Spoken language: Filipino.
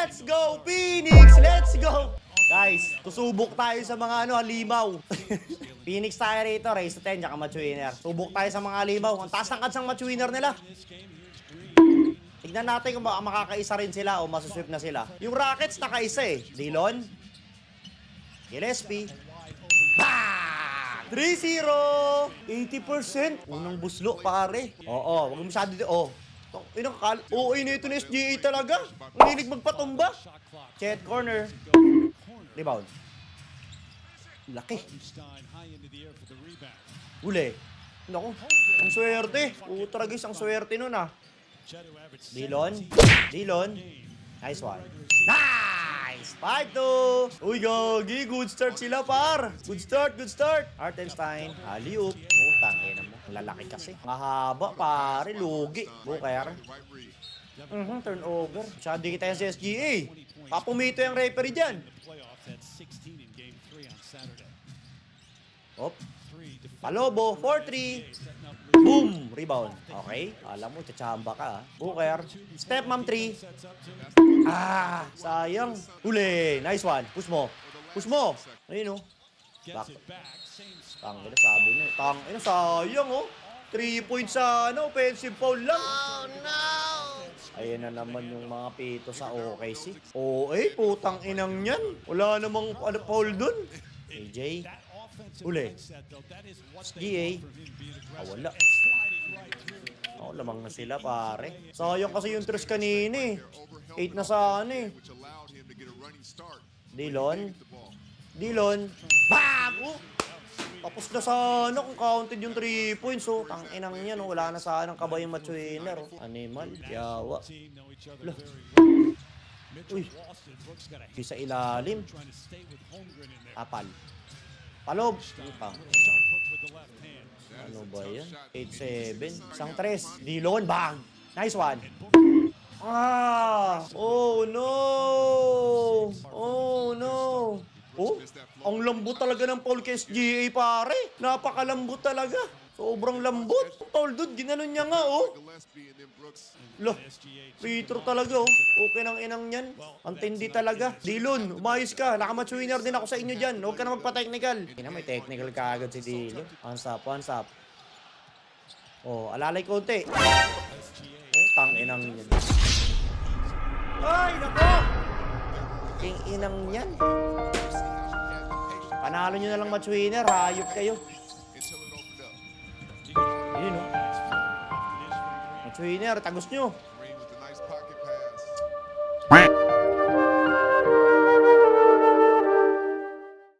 Let's go, Phoenix! Let's go! Guys, tusubok tayo sa mga halimaw. Phoenix tayo rito, race to 10, tsaka match winner. Subok tayo sa mga halimaw. Ang taas ng kadsang match winner nila. Tignan natin kung baka makakaisa rin sila o masuswip na sila. Yung Rockets nakaisa eh. Dillon. Gillespie. Bang! 3-0! 80%. Unang buslo, pare. Oo, wag mo masyado dito. Oh. Oo, ito na SGA talaga. Ang hilig magpatumba. Chet corner. Rebound. Laki. Uli. Naku, ang swerte. Tragis ang swerte nun ah. Dillon. Nice one. Nice! 5-2. Uy, gagi. Good start sila, par. Good start. Hartenstein. Alley-oop. Tangina mo. Lalaki kasi. Mahaba, pare. Lugi. Booker. Turnover. Masyado kita yung si SGA. Papumito yung referee dyan. Op. Palobo. 4-3. Boom! Rebound. Okay. Alam mo, tsachamba ka ah. Booker. Step mom 3. Sayang. Uli. Nice one. Push mo. Ayun oh. Back. Tangina, sabi niya. Tangina, sayang oh. 3 points sa offensive foul lang. Oh no! Ayan na naman yung mga pito sa OKC. Putang inang yan. Wala namang foul dun. AJ. Uli. SGA. Wala. Lamang na sila, pare. Sayang kasi yung tres kanina eh. 8 na sa Dillon. Bam! Tapos na sana kung counted yung 3 points. Tanginang yan. Wala na sana ang kabay yung match winner. Animal. Yawa. Uy. Sa ilalim. Apal. Palob. Ano ba yan? 8-7. Isang 3. Dillon. Bang! Nice one. Oh no. Ang lambot talaga ng foul kay SGA, pare. Napakalambot talaga. Sobrang lambot. Foul dude, ginanon niya nga oh. Free throw talaga oh. Okay nang inang yan. Ang tindi talaga. Dillon, umayos ka. Nakamatch winner din ako sa inyo dyan. Huwag ka na magpa-technical. May technical ka agad si Dillon. One stop. Alalay konti. Tanginang yan. Ay, nako! King inang yan. Panalo nyo na lang match winner. Hayop kayo. Yun oh. Match winner, tagos nyo.